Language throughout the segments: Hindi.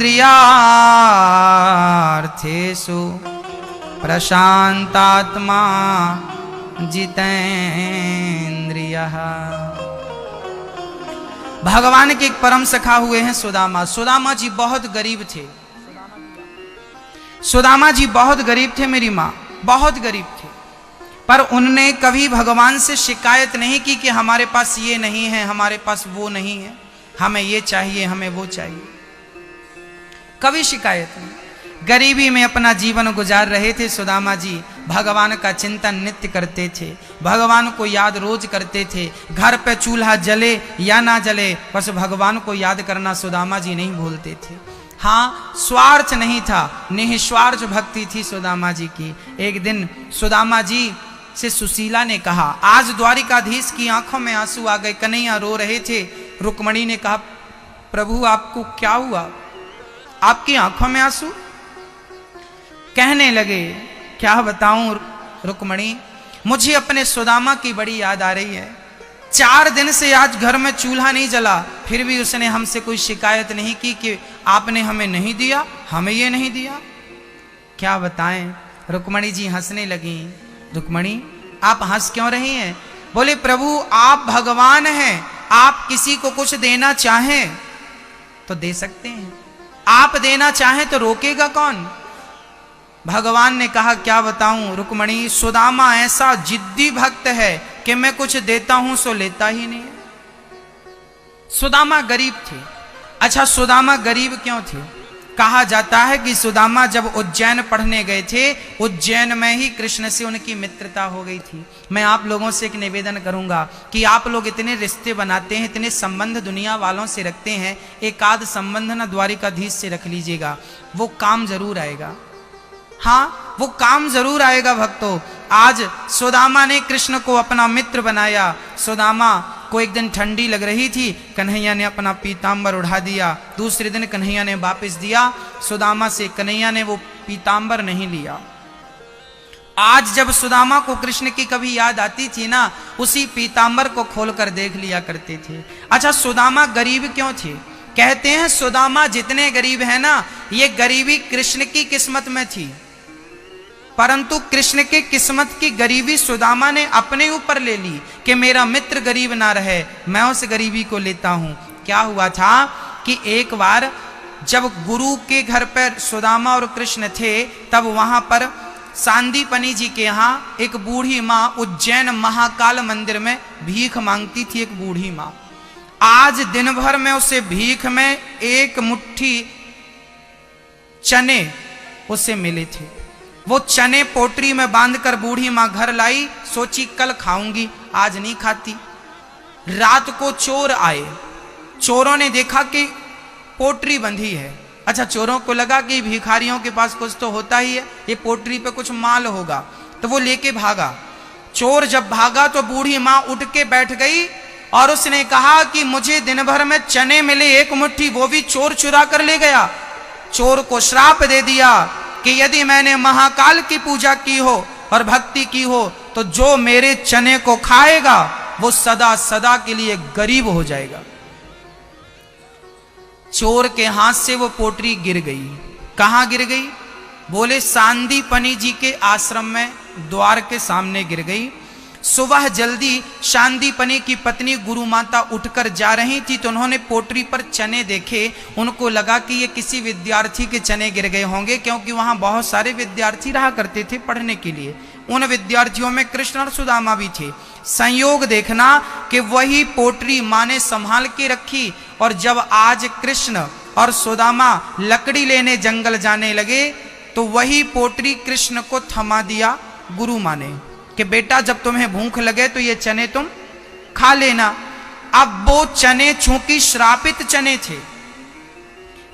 सर्वेन्द्रियार्थेषु प्रशांतात्मा जितेन्द्रियः। भगवान के एक परम सखा हुए हैं सुदामा। सुदामा जी बहुत गरीब थे। सुदामा जी बहुत गरीब थे मेरी माँ, बहुत गरीब थे। पर उनने कभी भगवान से शिकायत नहीं की कि हमारे पास ये नहीं है, हमारे पास वो नहीं है, हमें ये चाहिए, हमें वो चाहिए। कभी शिकायत नहीं। गरीबी में अपना जीवन गुजार रहे थे सुदामा जी। भगवान का चिंतन नित्य करते थे, भगवान को याद रोज करते थे। घर पे चूल्हा जले या ना जले, बस भगवान को याद करना सुदामा जी नहीं भूलते थे। हाँ, स्वार्थ नहीं था, निस्वार्थ भक्ति थी सुदामा जी की। एक दिन सुदामा जी से सुशीला ने कहा, आज द्वारिकाधीश की आंखों में आंसू आ गए, कन्हैया रो रहे थे। रुक्मणी ने कहा, प्रभु आपको क्या हुआ, आपकी आंखों में आंसू? कहने लगे, क्या बताऊं रुक्मणी, मुझे अपने सुदामा की बड़ी याद आ रही है। 4 दिन से आज घर में चूल्हा नहीं जला, फिर भी उसने हमसे कोई शिकायत नहीं की कि आपने हमें नहीं दिया, हमें ये नहीं दिया। क्या बताएं। रुक्मणी जी हंसने लगी। रुक्मणी, आप हंस क्यों रही हैं? बोले, प्रभु आप भगवान हैं, आप किसी को कुछ देना चाहें तो दे सकते हैं, आप देना चाहें तो रोकेगा कौन? भगवान ने कहा, क्या बताऊं रुक्मणी, सुदामा ऐसा जिद्दी भक्त है कि मैं कुछ देता हूं सो लेता ही नहीं। सुदामा गरीब थे। अच्छा, सुदामा गरीब क्यों थे? कहा जाता है कि सुदामा जब उज्जैन पढ़ने गए थे, उज्जैन में ही कृष्ण से उनकी मित्रता हो गई थी। मैं आप लोगों से एक निवेदन करूंगा कि आप लोग इतने रिश्ते बनाते हैं, इतने संबंध दुनिया वालों से रखते हैं, एक आध संबंध ना द्वारिकाधीश से रख लीजिएगा, वो काम जरूर आएगा। हाँ, वो काम जरूर आएगा भक्तों। आज सुदामा ने कृष्ण को अपना मित्र बनाया। सुदामा को एक दिन ठंडी लग रही थी, कन्हैया ने अपना पीतांबर उड़ा दिया। दूसरे दिन कन्हैया ने वापस दिया सुदामा से, कन्हैया ने वो पीतांबर नहीं लिया। आज जब सुदामा को कृष्ण की कभी याद आती थी ना, उसी पीतांबर को खोलकर देख लिया करते थे। अच्छा, सुदामा गरीब क्यों थे? कहते हैं सुदामा जितने गरीब है ना, ये गरीबी कृष्ण की किस्मत में थी, परंतु कृष्ण के किस्मत की गरीबी सुदामा ने अपने ऊपर ले ली कि मेरा मित्र गरीब ना रहे, मैं उस गरीबी को लेता हूं। क्या हुआ था कि एक बार जब गुरु के घर पर सुदामा और कृष्ण थे, तब वहां पर सांदीपनी जी के यहाँ एक बूढ़ी माँ उज्जैन महाकाल मंदिर में भीख मांगती थी। एक बूढ़ी माँ, आज दिन भर में उसे भीख में 1 मुट्ठी चने उसे मिले थे। वो चने पोटरी में बांधकर बूढ़ी माँ घर लाई, सोची कल खाऊंगी, आज नहीं खाती। रात को चोर आए, चोरों ने देखा कि पोटरी बंधी है। अच्छा, चोरों को लगा कि भिखारियों के पास कुछ तो होता ही है, ये पोटरी पे कुछ माल होगा, तो वो लेके भागा। चोर जब भागा तो बूढ़ी माँ उठ के बैठ गई और उसने कहा कि मुझे दिन भर में चने मिले 1 मुट्ठी, वो भी चोर चुरा कर ले गया। चोर को श्राप दे दिया कि यदि मैंने महाकाल की पूजा की हो और भक्ति की हो तो जो मेरे चने को खाएगा वो सदा सदा के लिए गरीब हो जाएगा। चोर के हाथ से वो पोटरी गिर गई। कहां गिर गई? बोले सांदीपनी जी के आश्रम में द्वार के सामने गिर गई। सुबह जल्दी सांदीपनी की पत्नी गुरु माता उठकर जा रही थी तो उन्होंने पोटरी पर चने देखे। उनको लगा कि ये किसी विद्यार्थी के चने गिर गए होंगे, क्योंकि वहां बहुत सारे विद्यार्थी रहा करते थे पढ़ने के लिए। उन विद्यार्थियों में कृष्ण और सुदामा भी थे। संयोग देखना कि वही पोटरी माँ ने संभाल के रखी, और जब आज कृष्ण और सुदामा लकड़ी लेने जंगल जाने लगे तो वही पोटरी कृष्ण को थमा दिया गुरु माँ ने कि बेटा जब तुम्हें भूख लगे तो ये चने तुम खा लेना। अब वो चने चूंकि श्रापित चने थे,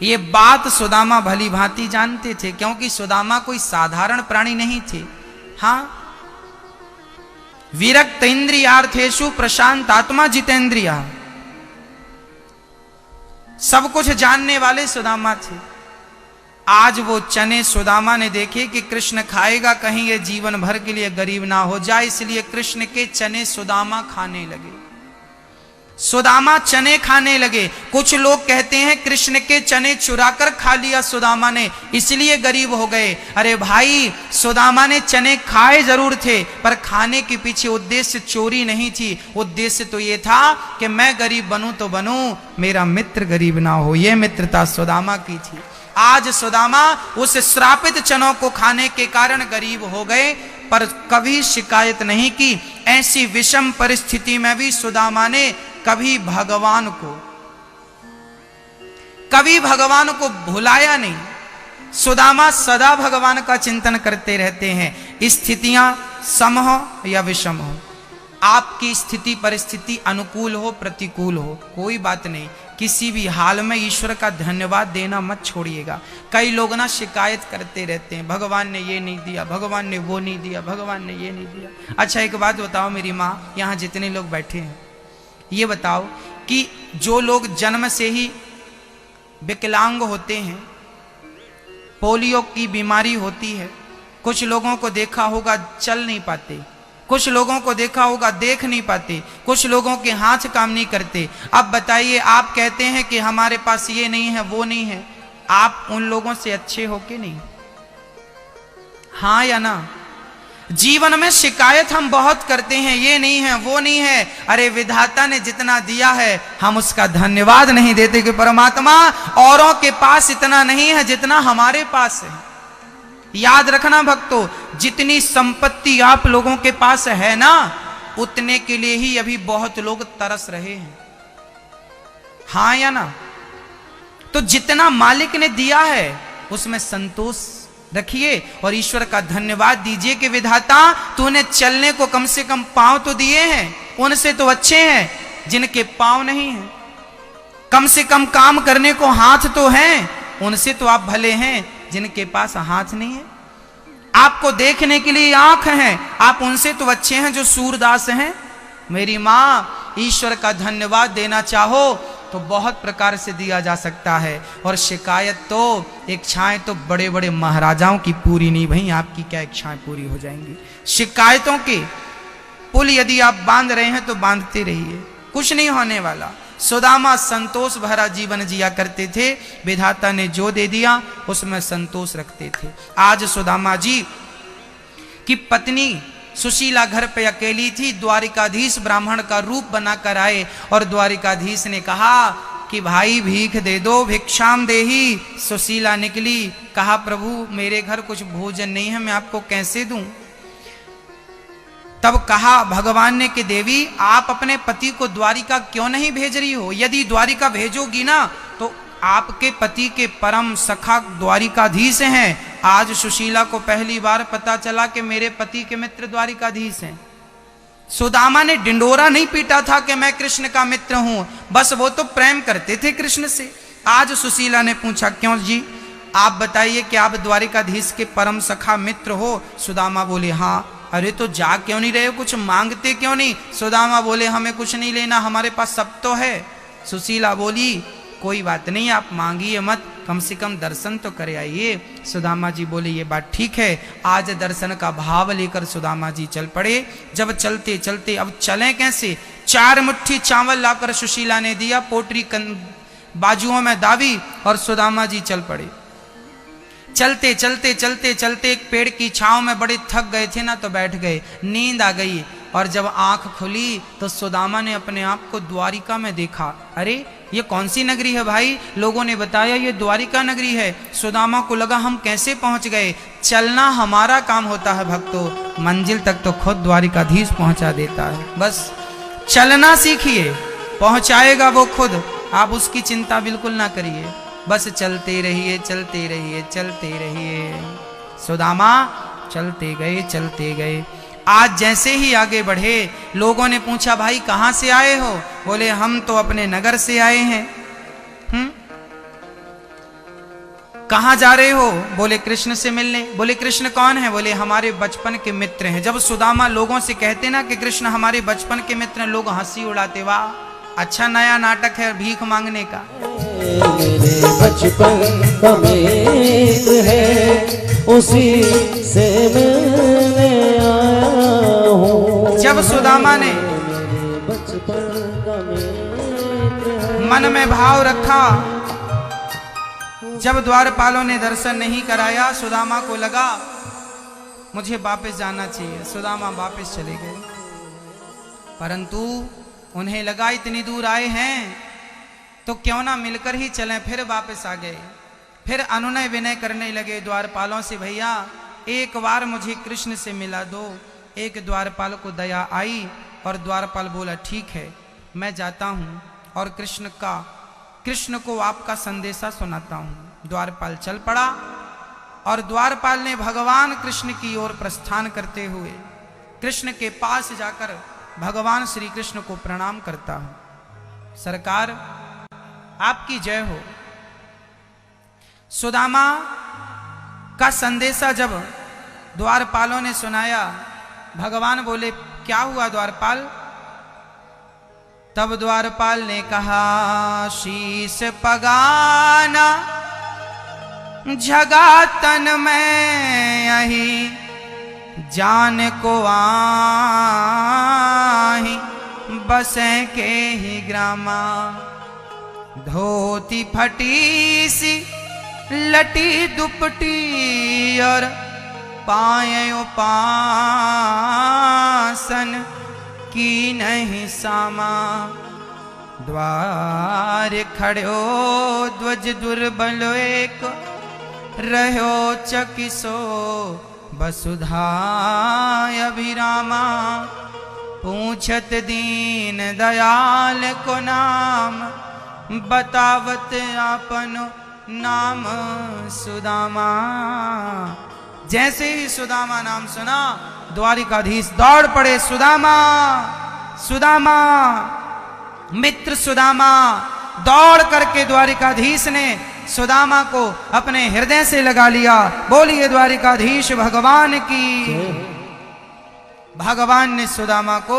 ये बात सुदामा भली भांति जानते थे, क्योंकि सुदामा कोई साधारण प्राणी नहीं थे। हाँ, विरक्त इंद्रियार्थेषु प्रशांत आत्मा जितेंद्रिया, सब कुछ जानने वाले सुदामा थे। आज वो चने सुदामा ने देखे कि कृष्ण खाएगा, कहीं ये जीवन भर के लिए गरीब ना हो जाए, इसलिए कृष्ण के चने सुदामा खाने लगे। सुदामा चने खाने लगे। कुछ लोग कहते हैं कृष्ण के चने चुराकर खा लिया सुदामा ने, इसलिए गरीब हो गए। अरे भाई, सुदामा ने चने खाए जरूर थे, पर खाने के पीछे उद्देश्य चोरी नहीं थी। उद्देश्य तो ये था कि मैं गरीब बनूं तो बनूं, मेरा मित्र गरीब ना हो। यह मित्रता सुदामा की थी। आज सुदामा उस श्रापित चनों को खाने के कारण गरीब हो गए, पर कभी शिकायत नहीं की। ऐसी विषम परिस्थिति में भी सुदामा ने कभी भगवान को भुलाया नहीं। सुदामा सदा भगवान का चिंतन करते रहते हैं। स्थितियां सम हो या विषम हो, आपकी स्थिति परिस्थिति अनुकूल हो प्रतिकूल हो, कोई बात नहीं, किसी भी हाल में ईश्वर का धन्यवाद देना मत छोड़िएगा। कई लोग ना शिकायत करते रहते हैं, भगवान ने ये नहीं दिया, भगवान ने वो नहीं दिया, भगवान ने ये नहीं दिया। अच्छा एक बात बताओ मेरी माँ, यहाँ जितने लोग बैठे हैं, ये बताओ कि जो लोग जन्म से ही विकलांग होते हैं, पोलियो की बीमारी होती है, कुछ लोगों को देखा होगा चल नहीं पाते, कुछ लोगों को देखा होगा देख नहीं पाते, कुछ लोगों के हाथ काम नहीं करते। अब बताइए, आप कहते हैं कि हमारे पास ये नहीं है वो नहीं है, आप उन लोगों से अच्छे हो कि नहीं? हाँ या ना? जीवन में शिकायत हम बहुत करते हैं, ये नहीं है वो नहीं है। अरे विधाता ने जितना दिया है हम उसका धन्यवाद नहीं देते कि परमात्मा औरों के पास इतना नहीं है जितना हमारे पास है। याद रखना भक्तों, जितनी संपत्ति आप लोगों के पास है ना, उतने के लिए ही अभी बहुत लोग तरस रहे हैं। हाँ या ना? तो जितना मालिक ने दिया है उसमें संतोष रखिए और ईश्वर का धन्यवाद दीजिए कि विधाता तूने चलने को कम से कम पांव तो दिए हैं, उनसे तो अच्छे हैं जिनके पांव नहीं हैं। कम से कम काम करने को हाथ तो हैं, उनसे तो आप भले हैं जिनके पास हाथ नहीं है। आपको देखने के लिए आंख है, आप उनसे तो अच्छे हैं जो सूरदास हैं। मेरी माँ, ईश्वर का धन्यवाद देना चाहो तो बहुत प्रकार से दिया जा सकता है। और शिकायत तो, इच्छाएं तो बड़े बड़े महाराजाओं की पूरी नहीं भई, आपकी क्या इच्छाएं पूरी हो जाएंगी? शिकायतों के पुल यदि आप बांध रहे हैं तो बांधते रहिए, कुछ नहीं होने वाला। सुदामा संतोष भरा जीवन जिया करते थे, विधाता ने जो दे दिया उसमें संतोष रखते थे। आज सुदामा जी की पत्नी सुशीला घर पे अकेली थी। द्वारिकाधीश ब्राह्मण का रूप बनाकर आए और द्वारिकाधीश ने कहा कि भाई भीख दे दो, भिक्षाम देही। सुशीला निकली, कहा प्रभु मेरे घर कुछ भोजन नहीं है, मैं आपको कैसे दूं? तब कहा भगवान ने कि देवी आप अपने पति को द्वारिका क्यों नहीं भेज रही हो? यदि द्वारिका भेजोगी ना तो आपके पति के परम सखा द्वारिकाधीश हैं। आज सुशीला को पहली बार पता चला कि मेरे पति के मित्र द्वारिकाधीश हैं। सुदामा ने डिंडोरा नहीं पीटा था कि मैं कृष्ण का मित्र हूं, बस वो तो प्रेम करते थे कृष्ण से। आज सुशीला ने पूछा क्यों जी, आप बताइए कि आप द्वारिकाधीश के परम सखा मित्र हो? सुदामा बोले हाँ। अरे तो जा क्यों नहीं रहे हो, कुछ मांगते क्यों नहीं? सुदामा बोले हमें कुछ नहीं लेना, हमारे पास सब तो है। सुशीला बोली कोई बात नहीं, आप मांगिए मत, कम से कम दर्शन तो करे आइए। सुदामा जी बोले ये बात ठीक है। आज दर्शन का भाव लेकर सुदामा जी चल पड़े। जब चलते चलते अब चलें कैसे, 4 मुट्ठी चावल लाकर सुशीला ने दिया, पोटरी बाजुओं में दावी और सुदामा जी चल पड़े। चलते चलते चलते चलते एक पेड़ की छांव में बड़े थक गए थे ना, तो बैठ गए, नींद आ गई। और जब आंख खुली तो सुदामा ने अपने आप को द्वारिका में देखा। अरे ये कौन सी नगरी है भाई? लोगों ने बताया ये द्वारिका नगरी है। सुदामा को लगा हम कैसे पहुंच गए? चलना हमारा काम होता है भक्तों, मंजिल तक तो खुद द्वारिकाधीश पहुंचा देता है। बस चलना सीखिए, पहुंचाएगा वो खुद, आप उसकी चिंता बिल्कुल ना करिए। बस चलते रहिए चलते रहिए चलते रहिए। सुदामा चलते गए चलते गए। आज जैसे ही आगे बढ़े, लोगों ने पूछा भाई कहां से आए हो? बोले हम तो अपने नगर से आए हैं। कहां जा रहे हो? बोले कृष्ण से मिलने। बोले कृष्ण कौन है? बोले हमारे बचपन के मित्र हैं। जब सुदामा लोगों से कहते ना कि कृष्ण हमारे बचपन के मित्र हैं, लोग हंसी उड़ाते, वाह अच्छा नया नाटक है भीख मांगने का। मेरे बचपन का मित्र है, उसी से मिलने आया हूँ। जब सुदामा ने मेरे बचपन का मित्र में भाव रखा। जब द्वारपालों ने दर्शन नहीं कराया, सुदामा को लगा मुझे वापस जाना चाहिए। सुदामा वापस चले गए, परंतु उन्हें लगा इतनी दूर आए हैं तो क्यों ना मिलकर ही चलें। फिर वापस आ गए, फिर अनुनय विनय करने लगे द्वारपालों से, भैया एक बार मुझे कृष्ण से मिला दो। एक द्वारपाल को दया आई और द्वारपाल बोला ठीक है मैं जाता हूँ और कृष्ण को आपका संदेशा सुनाता हूँ। द्वारपाल चल पड़ा और द्वारपाल ने भगवान कृष्ण की ओर प्रस्थान करते हुए कृष्ण के पास जाकर भगवान श्री कृष्ण को प्रणाम करता हूं। सरकार आपकी जय हो। सुदामा का संदेशा जब द्वारपालों ने सुनाया, भगवान बोले क्या हुआ द्वारपाल? तब द्वारपाल ने कहा शीश पगाना जगा तन में यही जान को आही बसे के ही ग्रामा। धोती फटी सी लटी दुपटी और पाए उपासन की नहीं सामा। द्वार खड़ो ध्वज दुर्बल एक रहो चकिसो वसुधाय अभिरामा। पूछत दीन दयाल को नाम बतावत आपन नाम सुदामा। जैसे ही सुदामा नाम सुना द्वारिकाधीश दौड़ पड़े। सुदामा सुदामा मित्र सुदामा। दौड़ करके द्वारिकाधीश ने सुदामा को अपने हृदय से लगा लिया। बोलिए द्वारिकाधीश भगवान की। भगवान ने सुदामा को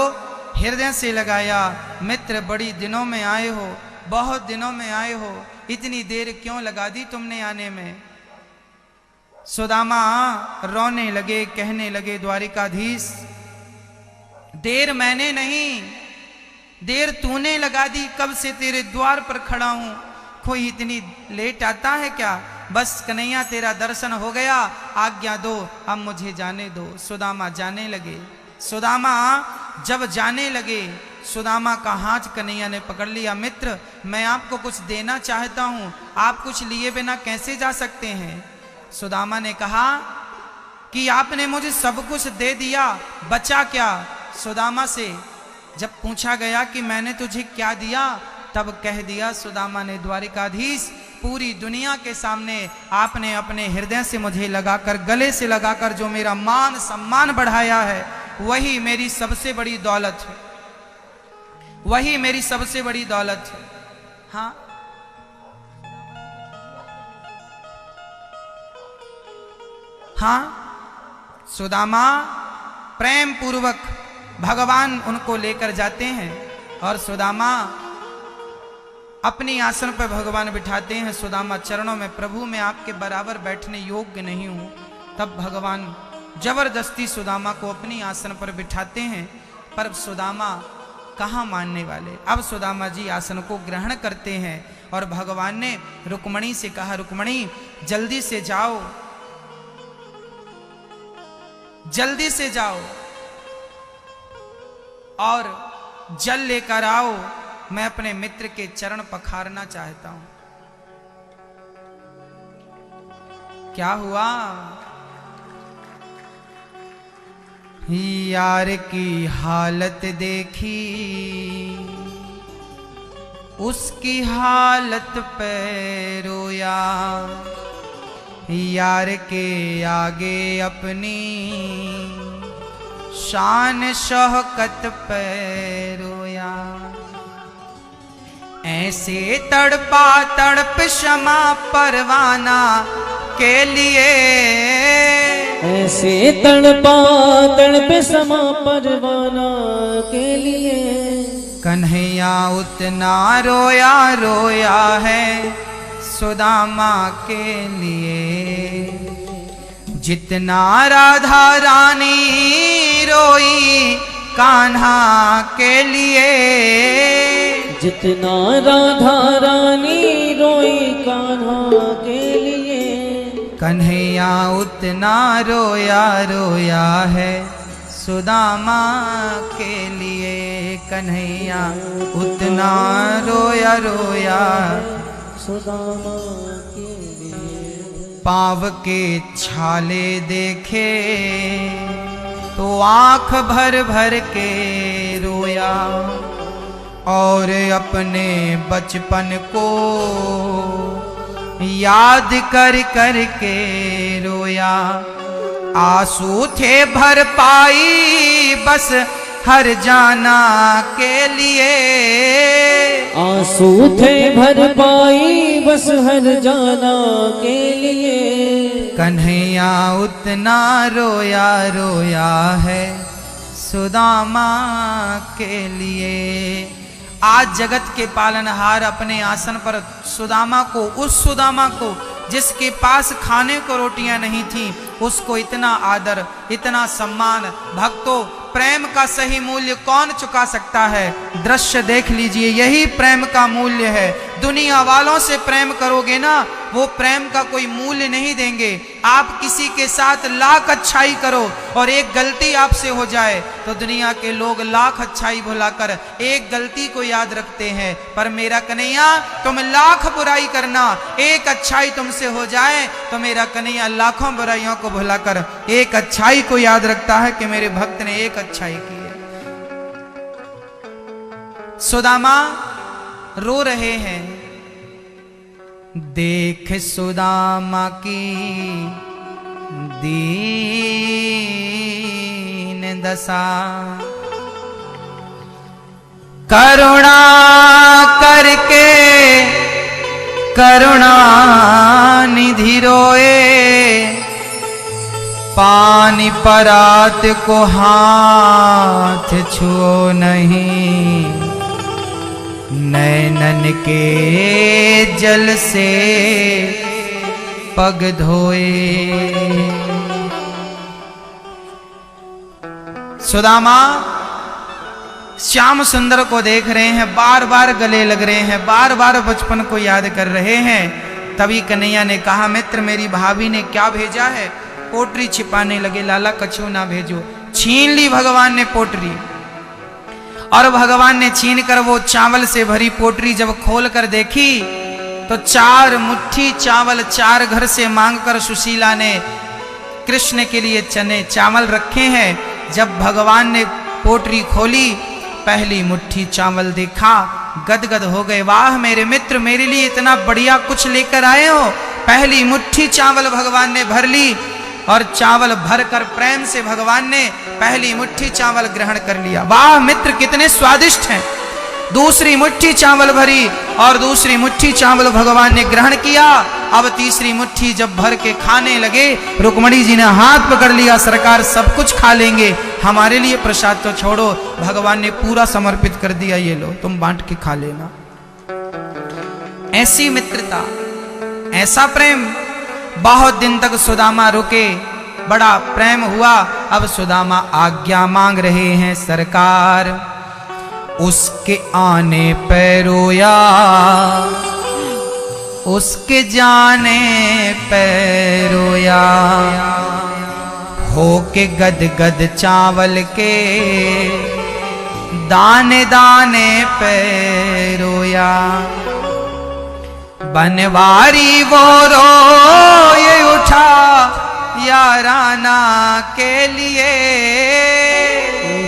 हृदय से लगाया। मित्र बड़ी दिनों में आए हो, बहुत दिनों में आए हो, इतनी देर क्यों लगा दी तुमने आने में? सुदामा रोने लगे, कहने लगे द्वारिकाधीश देर मैंने नहीं, देर तूने लगा दी। कब से तेरे द्वार पर खड़ा हूं, कोई इतनी लेट आता है क्या? बस कन्हैया तेरा दर्शन हो गया, आज्ञा दो अब मुझे जाने दो। सुदामा जाने लगे। सुदामा जब जाने लगे, सुदामा का हाथ कन्हैया ने पकड़ लिया। मित्र मैं आपको कुछ देना चाहता हूं, आप कुछ लिए बिना कैसे जा सकते हैं? सुदामा ने कहा कि आपने मुझे सब कुछ दे दिया, बचा क्या? सुदामा से जब पूछा गया कि मैंने तुझे क्या दिया, तब कह दिया सुदामा ने द्वारिकाधीश पूरी दुनिया के सामने आपने अपने हृदय से मुझे लगाकर, गले से लगाकर जो मेरा मान सम्मान बढ़ाया है, वही मेरी सबसे बड़ी दौलत है, वही मेरी सबसे बड़ी दौलत है। हाँ हाँ सुदामा प्रेम पूर्वक भगवान उनको लेकर जाते हैं और सुदामा अपनी आसन पर भगवान बिठाते हैं। सुदामा चरणों में, प्रभु मैं आपके बराबर बैठने योग्य नहीं हूं। तब भगवान जबरदस्ती सुदामा को अपनी आसन पर बिठाते हैं, पर सुदामा कहाँ मानने वाले। अब सुदामा जी आसन को ग्रहण करते हैं और भगवान ने रुक्मणी से कहा रुक्मणी जल्दी से जाओ, जल्दी से जाओ और जल लेकर आओ, मैं अपने मित्र के चरण पखारना चाहता हूं। क्या हुआ? यार की हालत देखी, उसकी हालत पे रोया। यार के आगे अपनी शान शौकत पे रोया। ऐसे तड़पा तड़प क्षमा परवाना के लिए, ऐसे तड़पा तड़प क्षमा परवाना के लिए। कन्हैया उतना रोया रोया है सुदामा के लिए, जितना राधा रानी रोई कान्हा के लिए। जितना राधा रानी रोई कान्हा के लिए, कन्हैया उतना रोया रोया है सुदामा के लिए। कन्हैया उतना रोया रोया सुदामा के लिए। पाँव के छाले देखे तो आँख भर भर के रोया, और अपने बचपन को याद कर कर के रोया। आंसू थे भर पाई बस हर जाना के लिए, आंसू थे भर पाई बस हर जाना के लिए। कन्हैया उतना रोया रोया है सुदामा के लिए। आज जगत के पालनहार अपने आसन पर सुदामा को, उस सुदामा को जिसके पास खाने को रोटियां नहीं थी, उसको इतना आदर, इतना सम्मान। भक्तों, प्रेम का सही मूल्य कौन चुका सकता है? दृश्य देख लीजिए, यही प्रेम का मूल्य है। दुनिया वालों से प्रेम करोगे ना, वो प्रेम का कोई मूल्य नहीं देंगे। आप किसी के साथ लाख अच्छाई करो और एक गलती आपसे हो जाए तो दुनिया के लोग लाख अच्छाई भुलाकर एक गलती को याद रखते हैं। पर मेरा कन्हैया, तुम लाख बुराई करना, एक अच्छाई तुमसे हो जाए तो मेरा कन्हैया लाखों बुराइयों को भुलाकर एक अच्छाई को याद रखता है कि मेरे भक्त ने एक अच्छाई की है। सुदामा रो रहे हैं, देख सुदामा की दीन दशा, करुणा करके करुणा निधि रोए, पानी परात को हाथ छुओ नहीं, नैनन के जल से पग धोए। सुदामा श्याम सुंदर को देख रहे हैं, बार बार गले लग रहे हैं, बार बार बचपन को याद कर रहे हैं। तभी कन्हैया ने कहा, मित्र मेरी भाभी ने क्या भेजा है? पोटरी छिपाने लगे, लाला कछु ना भेजो। छीन ली भगवान ने पोटरी, और भगवान ने छीन कर वो चावल से भरी पोटरी जब खोल कर देखी तो 4 मुट्ठी चावल 4 घर से मांगकर सुशीला ने कृष्ण के लिए चने चावल रखे हैं। जब भगवान ने पोटरी खोली, पहली मुट्ठी चावल देखा, गदगद हो गए। वाह मेरे मित्र, मेरे लिए इतना बढ़िया कुछ लेकर आए हो। पहली मुट्ठी चावल भगवान ने भर ली, और चावल भरकर प्रेम से भगवान ने पहली मुट्ठी चावल ग्रहण कर लिया। वाह मित्र, कितने स्वादिष्ट हैं। दूसरी मुट्ठी चावल भरी और दूसरी मुट्ठी चावल भगवान ने ग्रहण किया। अब तीसरी मुट्ठी जब भर के खाने लगे, रुक्मणी जी ने हाथ पकड़ लिया, सरकार सब कुछ खा लेंगे, हमारे लिए प्रसाद तो छोड़ो। भगवान ने पूरा समर्पित कर दिया, ये लो तुम बांट के खा लेना। ऐसी मित्रता, ऐसा प्रेम। बहुत दिन तक सुदामा रुके, बड़ा प्रेम हुआ। अब सुदामा आज्ञा मांग रहे हैं, सरकार उसके आने पे रोया, उसके जाने पे रोया, हो के गद गद चावल के दाने दाने पे रोया। बनवारी वो रोए उठा याराना के लिए,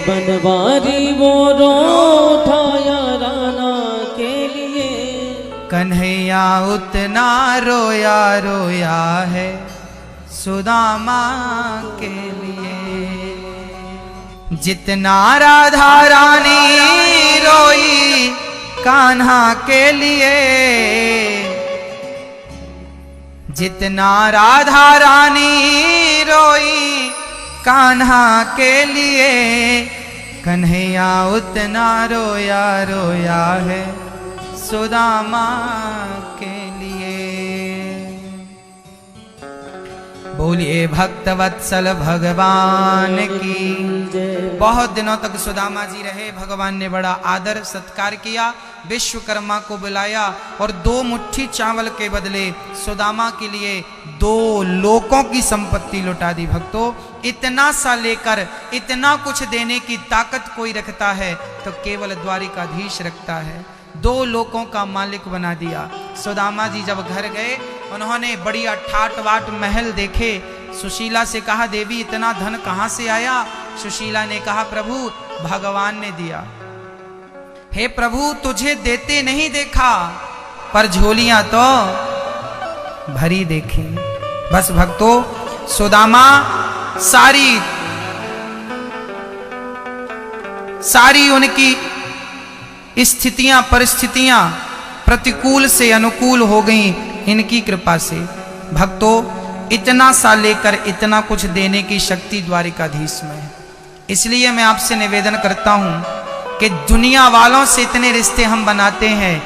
बनवारी वो रो उठा याराना के लिए। कन्हैया उतना रोया रोया है सुदामा के लिए, जितना राधा रानी रोई कान्हा के लिए, जितना राधा रानी रोई कान्हा के लिए, कन्हैया उतना रोया रोया है सुदामा के लिए। बोलिए भक्तवत्सल भगवान की। बहुत दिनों तक सुदामा जी रहे, भगवान ने बड़ा आदर सत्कार किया। विश्वकर्मा को बुलाया और 2 मुट्ठी चावल के बदले सुदामा के लिए 2 लोकों की संपत्ति लुटा दी। भक्तों, इतना सा लेकर इतना कुछ देने की ताकत कोई रखता है तो केवल द्वारिकाधीश रखता है। 2 लोकों का मालिक बना दिया। सुदामा जी जब घर गए, उन्होंने बढ़िया ठाट बाट महल देखे। सुशीला से कहा, देवी इतना धन कहां से आया? सुशीला ने कहा, प्रभु भगवान ने दिया। हे प्रभु, तुझे देते नहीं देखा, पर झोलियां तो भरी देखी। बस भक्तों, सुदामा सारी उनकी स्थितियां परिस्थितियां प्रतिकूल से अनुकूल हो गई इनकी कृपा से। भक्तों, इतना सा लेकर इतना कुछ देने की शक्ति द्वारिकाधीश में है। इसलिए मैं आपसे निवेदन करता हूं कि दुनिया वालों से इतने रिश्ते हम बनाते हैं,